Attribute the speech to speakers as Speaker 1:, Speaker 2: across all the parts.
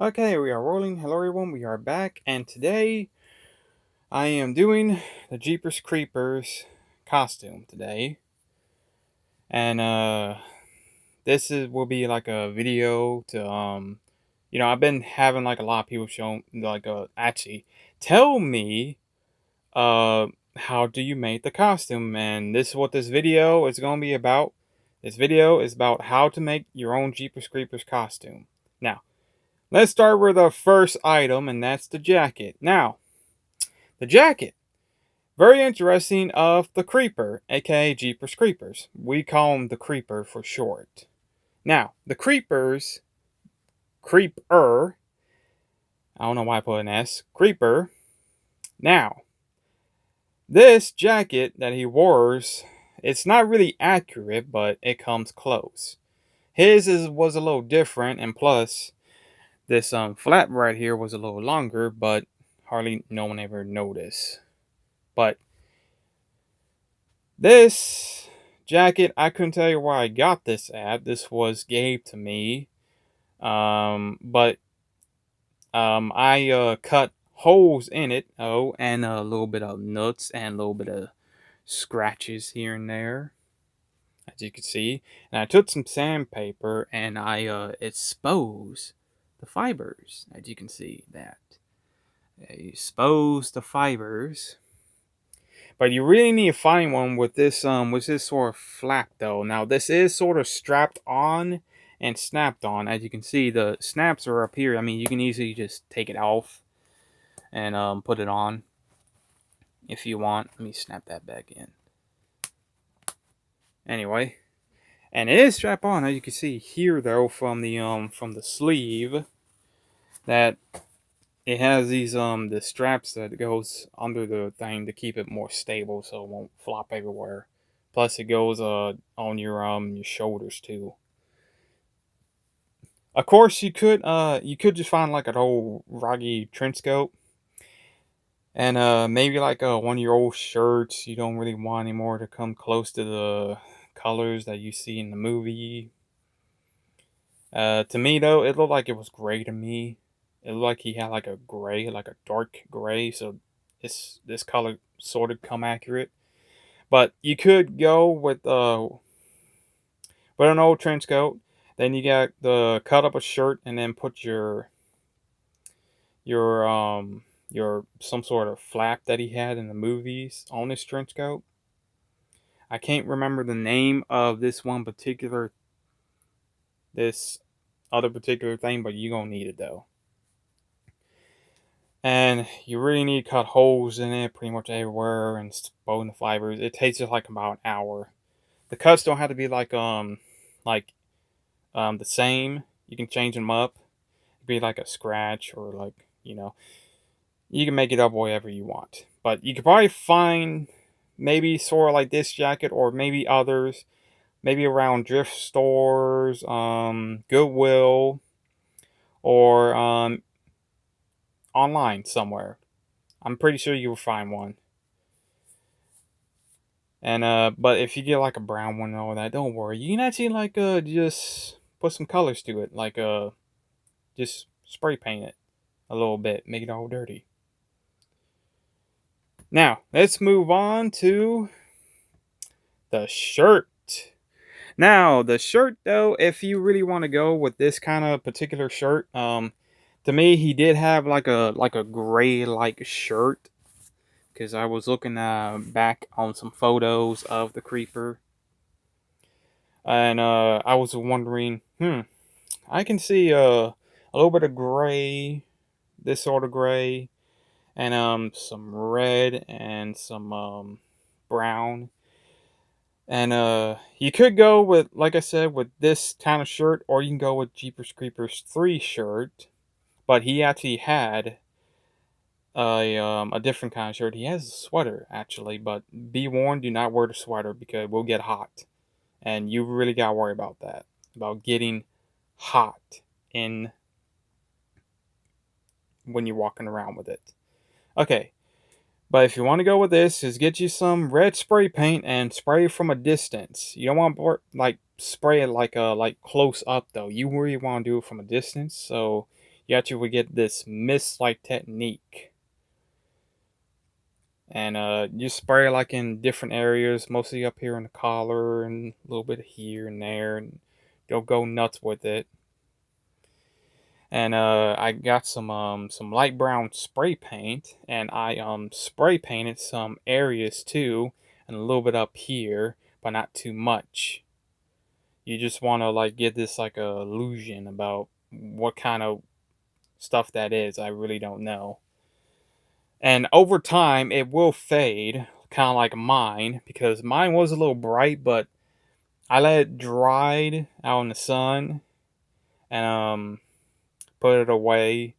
Speaker 1: Okay, we are rolling. Hello everyone, we are back, and today I am doing the Jeepers Creepers costume today. And this is will be like a video to I've been having like a lot of people show actually tell me uh how do you make the costume, and this is what this video is going to be about. This video is about how to make your own Jeepers Creepers costume. Now, let's start with the first item, and that's the jacket. Now, the jacket, very interesting, of the Creeper, aka Jeepers Creepers. We call him the Creeper for short. Now, the Creeper, I don't know why I put an S, Creeper. Now, this jacket that he wears, it's not really accurate, but it comes close. Was a little different, and plus, this flap right here was a little longer, but hardly no one ever noticed. But this jacket, I couldn't tell you where I got this at. This was gave to me. But I cut holes in it. Oh, and a little bit of nuts and a little bit of scratches here and there, as you can see. And I took some sandpaper and I exposed the fibers, as you can see that. I exposed the fibers. But you really need to find one with this sort of flap though. Now this is sort of strapped on and snapped on. As you can see, the snaps are up here. I mean, you can easily just take it off and put it on if you want. Let me snap that back in. Anyway, and it is strapped on. As you can see here though, from the sleeve, that it has these the straps that goes under the thing to keep it more stable so it won't flop everywhere. Plus it goes on your shoulders too. Of course you could just find like an old roggy trench coat, and maybe like one of your old shirts you don't really want anymore to come close to the colors that you see in the movie. To me though, it looked like it was gray to me. It looked like he had like a gray, like a dark gray, so this color sort of come accurate. But you could go with an old trench coat. Then you got the cut up a shirt and then put your some sort of flap that he had in the movies on his trench coat. I can't remember the name of this other particular thing, but you gonna need it though. And you really need to cut holes in it pretty much everywhere and bone the fibers. It takes just like about an hour. The cuts don't have to be like the same. You can change them up. It'd be like a scratch or like you can make it up whatever you want. But you could probably find maybe sort of like this jacket or maybe others, maybe around thrift stores, Goodwill, or online somewhere. I'm pretty sure you will find one. And but if you get like a brown one and all that, don't worry. You can actually like just put some colors to it, like just spray paint it a little bit, make it all dirty. Now let's move on to the shirt. Now the shirt though, if you really want to go with this kind of particular shirt, to me he did have like a gray like shirt, because I was looking back on some photos of the creeper, and I was wondering, I can see a little bit of gray, this sort of gray, and some red and some brown. And you could go with, like I said, with this kind of shirt, or you can go with Jeepers Creepers 3 shirt. But he actually had a different kind of shirt. He has a sweater actually, but be warned, do not wear the sweater because it will get hot, and you really gotta worry about that, about getting hot in when you're walking around with it. Okay, but if you want to go with this, is get you some red spray paint and spray from a distance. You don't want to like spray it like close up though. You really want to do it from a distance, so you actually would get this mist-like technique. And you spray like in different areas, mostly up here in the collar and a little bit here and there, and you'll go nuts with it. And I got some light brown spray paint, and I spray painted some areas too, and a little bit up here, but not too much. You just want to like get this like a illusion about what kind of stuff that is. I really don't know. And over time, it will fade, kind of like mine, because mine was a little bright, but I let it dried out in the sun and put it away.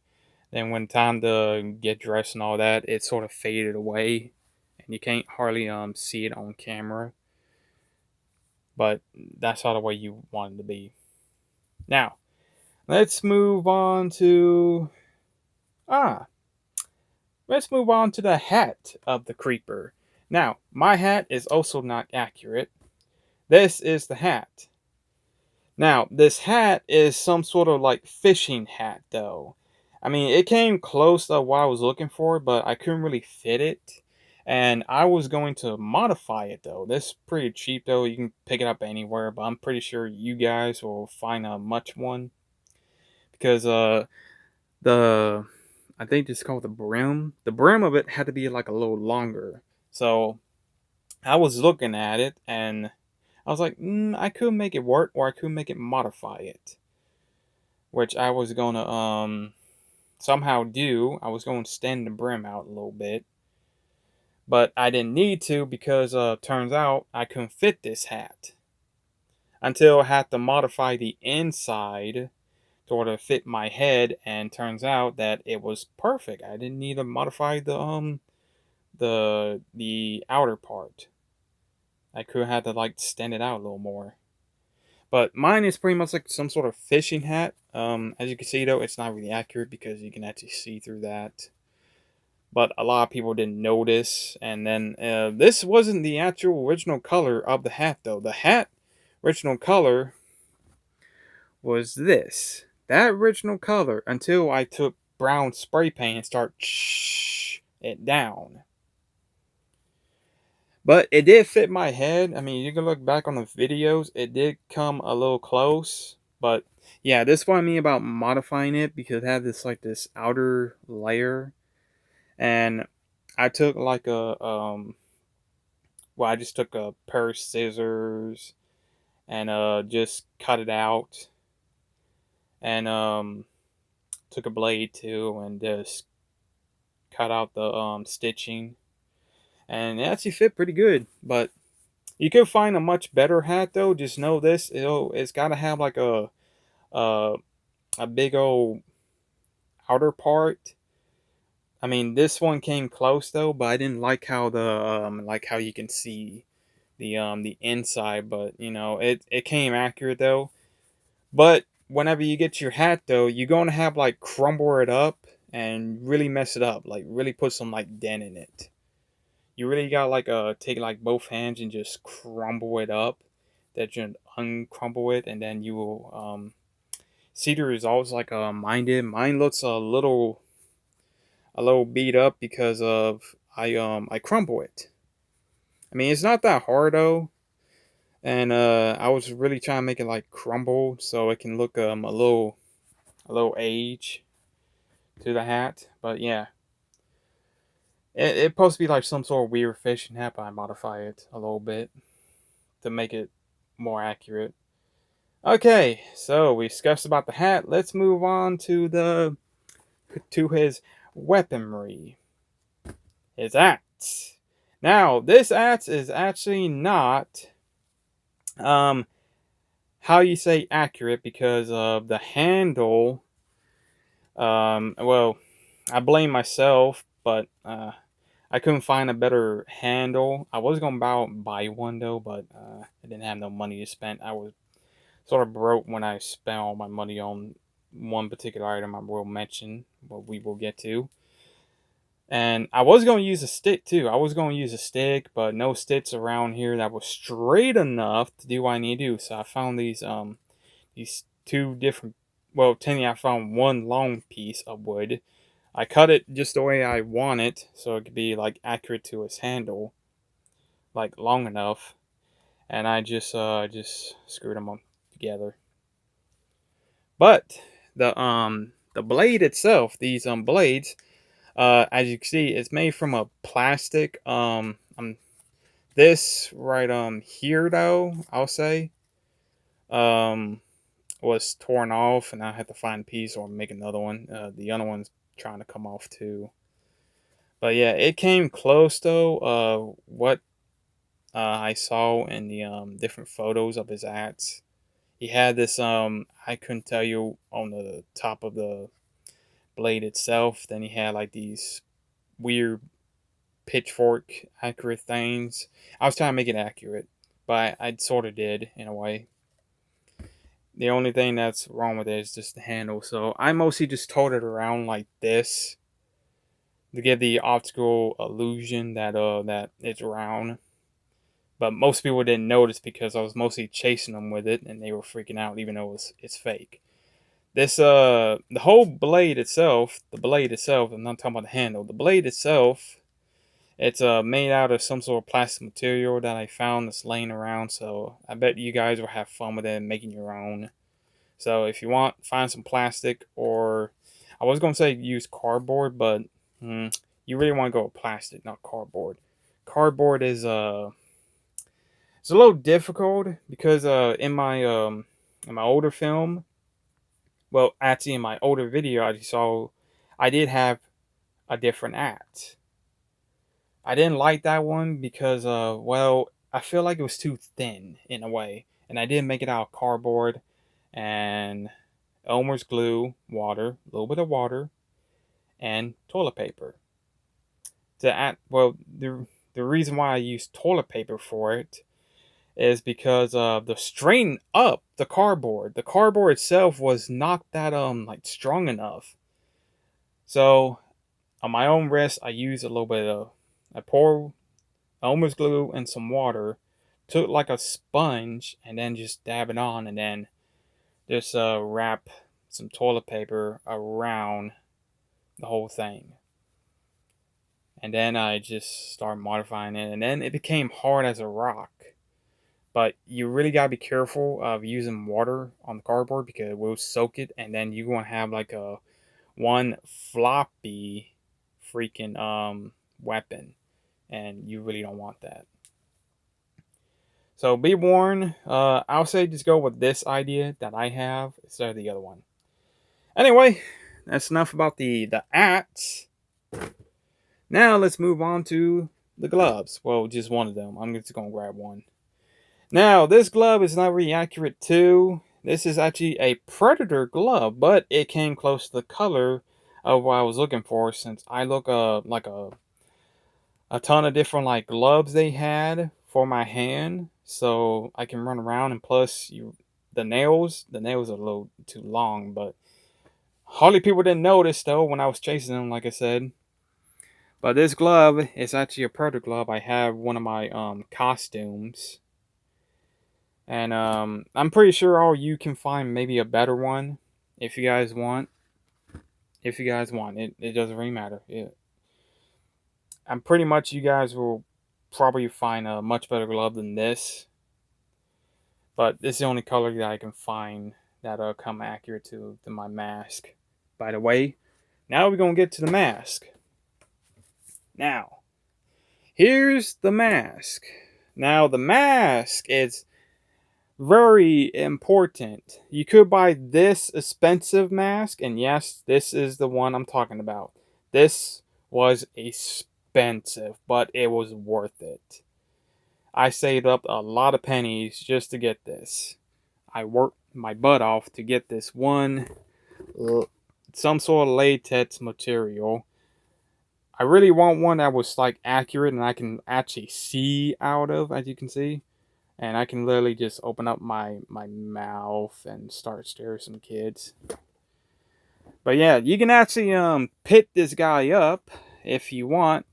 Speaker 1: Then when time to get dressed and all that, it sort of faded away, and you can't hardly see it on camera. But that's not the way you want it to be. Now, let's move on to ah, let's move on to the hat of the creeper. Now, my hat is also not accurate. This is the hat. Now, this hat is some sort of like fishing hat, though. I mean, it came close to what I was looking for, but I couldn't really fit it. And I was going to modify it, though. This is pretty cheap, though. You can pick it up anywhere, but I'm pretty sure you guys will find a much one. Because the I think it's called the brim. The brim of it had to be like a little longer. So I was looking at it and I was like, I could make it work, or I could make it modify it, which I was gonna somehow do. I was going to extend the brim out a little bit, but I didn't need to because turns out I couldn't fit this hat until I had to modify the inside to order to fit my head, and turns out that it was perfect. I didn't need to modify the outer part. I could have had to like extend it out a little more. But mine is pretty much like some sort of fishing hat. As you can see though, it's not really accurate because you can actually see through that. But a lot of people didn't notice. And then this wasn't the actual original color of the hat though. The hat original color was this. That original color until I took brown spray paint and start it down. But it did fit my head. I mean, you can look back on the videos. It did come a little close. But yeah, this is what I mean about modifying it, because it had this outer layer. And I took like I just took a pair of scissors and just cut it out. And took a blade too and just cut out the stitching. And it actually fit pretty good. But you could find a much better hat though. Just know this: it's got to have like a a big old outer part. I mean, this one came close though, but I didn't like how like how you can see the inside. But you know, it came accurate though. But whenever you get your hat though, you're gonna have like crumble it up and really mess it up. Like really put some like dent in it. You really gotta like take like both hands and just crumble it up. That you uncrumble it, and then you will see the results like mine did. Mine looks a little beat up because of I crumble it. I mean, it's not that hard though, and I was really trying to make it like crumble so it can look a little age to the hat. But yeah, it's supposed to be like some sort of weird fishing hat, but I modify it a little bit to make it more accurate. Okay, so we discussed about the hat. Let's move on to his weaponry. His axe. Now, this axe is actually not how you say accurate, because of the handle. Well, I blame myself, but I couldn't find a better handle. I was gonna buy one though, but I didn't have no money to spend. I was sort of broke when I spent all my money on one particular item I will mention, what we will get to. And I was going to use a stick too. I was going to use a stick, but no sticks around here that was straight enough to do what I need to do. So I found these two different well, technically I found one long piece of wood. I cut it just the way I want it, so it could be like accurate to its handle, like long enough. And I just screwed them up together. But the blade itself, these blades, as you can see, it's made from a plastic. This right here though, I'll say, um was torn off, and I had to find a piece or make another one. The other one's trying to come off too. But yeah, it came close though. What I saw in the different photos of his axe, he had this I couldn't tell you on the top of the blade itself. Then he had like these weird pitchfork accurate things. I was trying to make it accurate, but I sort of did in a way. The only thing that's wrong with it is just the handle. So I mostly just told it around like this to give the optical illusion that it's round. But most people didn't notice because I was mostly chasing them with it, and they were freaking out, even though it's fake. This the whole blade itself, I'm not talking about the handle. The blade itself, it's made out of some sort of plastic material that I found that's laying around. So I bet you guys will have fun with it and making your own. So if you want, find some plastic, or I was gonna say use cardboard, but you really want to go with plastic, not cardboard. Cardboard is it's a little difficult because in my older film, well, actually in my older video, I saw I did have a different act. I didn't like that one because well, I feel like it was too thin in a way, and I didn't make it out of cardboard and Elmer's glue, water, a little bit of water, and toilet paper. To add, well, the reason why I used toilet paper for it is because of the strain up the cardboard. The cardboard itself was not that like strong enough. So on my own risk, I used a little bit of I pour Elmer's glue and some water, took like a sponge, and then just dab it on, and then just wrap some toilet paper around the whole thing. And then I just started modifying it, and then it became hard as a rock. But you really gotta be careful of using water on the cardboard because it will soak it, and then you're gonna have like a one floppy freaking weapon, and you really don't want that. So be warned. I'll say just go with this idea that I have instead of the other one. Anyway, that's enough about the axe. Now let's move on to the gloves. Well, just one of them. I'm just gonna grab one. Now, this glove is not really accurate too. This is actually a Predator glove, but it came close to the color of what I was looking for, since I look like a ton of different like gloves they had for my hand, so I can run around. And plus, the nails are a little too long, but hardly people didn't notice though when I was chasing them, like I said. But this glove is actually a Predator glove. I have one of my costumes. And I'm pretty sure all you can find maybe a better one if you guys want. If you guys want it, it doesn't really matter. I'm pretty much you guys will probably find a much better glove than this. But this is the only color that I can find that'll come accurate to my mask. By the way, now we're gonna get to the mask. Now, here's the mask. Now the mask is very important. You could buy this expensive mask, and yes, this is the one I'm talking about. This was expensive, but it was worth it. I saved up a lot of pennies just to get this. I worked my butt off to get this one, some sort of latex material. I really want one that was like accurate and I can actually see out of, as you can see. And I can literally just open up my mouth and start staring some kids. But yeah, you can actually pit this guy up if you want.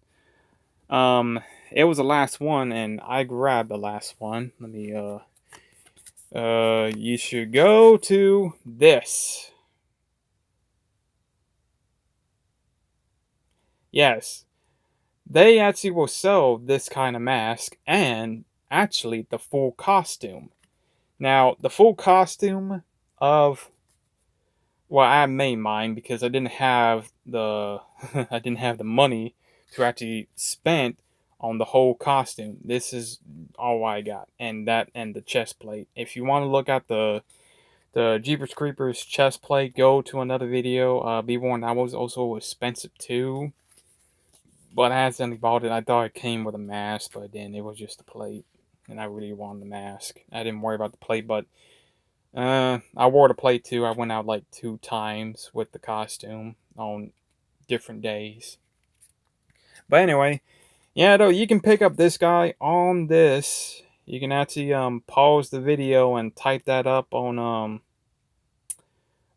Speaker 1: It was the last one, and I grabbed the last one. Let me you should go to this. Yes, they actually will sell this kind of mask and actually the full costume. Now, the full costume of, well, I made mine because I didn't have the I didn't have the money to actually spend on the whole costume. This is all I got, and that and the chest plate. If you want to look at the Jeepers Creepers chest plate, go to another video. Be warned, that was also expensive too. But I accidentally bought it. I thought it came with a mask, but then it was just a plate, and I really wanted the mask. I didn't worry about the plate, but I wore the plate too. I went out like 2 times with the costume on different days. But anyway, yeah, though you can pick up this guy on this. You can actually pause the video and type that up on a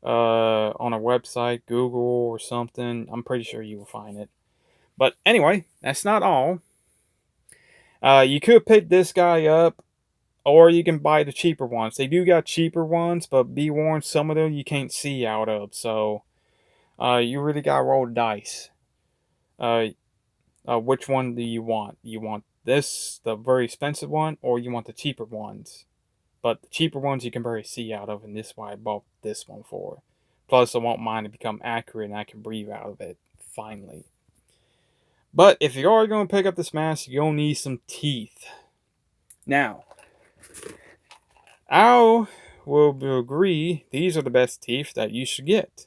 Speaker 1: website, Google or something. I'm pretty sure you will find it. But anyway, that's not all. You could pick this guy up, or you can buy the cheaper ones. They do got cheaper ones, but be warned, some of them you can't see out of. So you really gotta roll the dice. Uh, which one do you want? You want this, the very expensive one, or you want the cheaper ones? But the cheaper ones you can barely see out of, and this is why I bought this one for. Plus, I want mine to become accurate and I can breathe out of it finally. But if you are going to pick up this mask, you'll need some teeth. Now, I will agree these are the best teeth that you should get.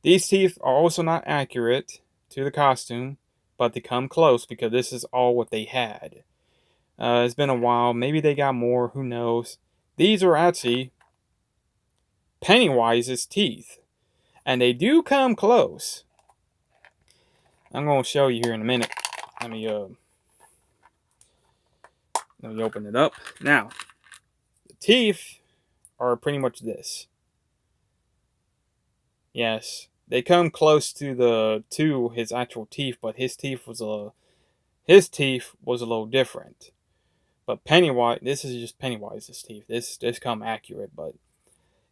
Speaker 1: These teeth are also not accurate to the costume, but they come close because this is all what they had. It's been a while. Maybe they got more. Who knows? These are actually Pennywise's teeth, and they do come close. I'm going to show you here in a minute. Let me open it up. Now, the teeth are pretty much this. Yes, they come close to his actual teeth, but his teeth was a little different. But Pennywise, this is just Pennywise's teeth. This come accurate, but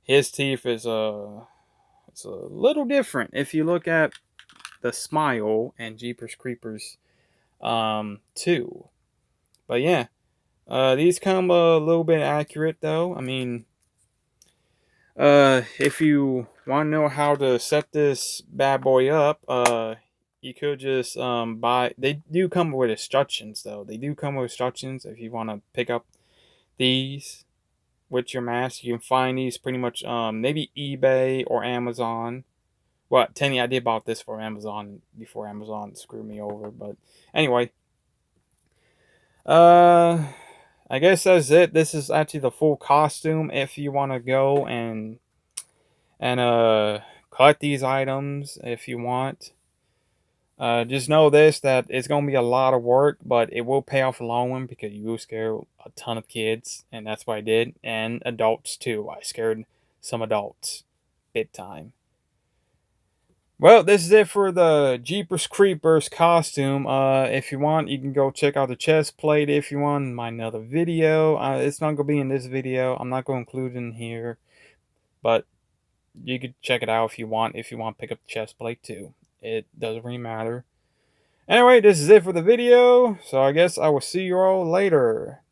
Speaker 1: his teeth is it's a little different. If you look at the smile and Jeepers Creepers 2. But yeah, these come a little bit accurate though. I mean, if you want to know how to set this bad boy up, you could just buy. They do come with instructions though. They do come with instructions if you want to pick up these with your mask. You can find these pretty much maybe eBay or Amazon. Well, Tenny, I did bought this for Amazon before Amazon screwed me over. But anyway, I guess that's it. This is actually the full costume. If you want to go and collect these items, if you want, just know this, that it's gonna be a lot of work, but it will pay off a long one because you will scare a ton of kids, and that's what I did, and adults too. I scared some adults, big time. Well, this is it for the Jeepers Creepers costume. If you want, you can go check out the chest plate if you want in my another video. It's not going to be in this video. I'm not going to include it in here. But you could check it out if you want to pick up the chest plate too. It doesn't really matter. Anyway, this is it for the video. So I guess I will see you all later.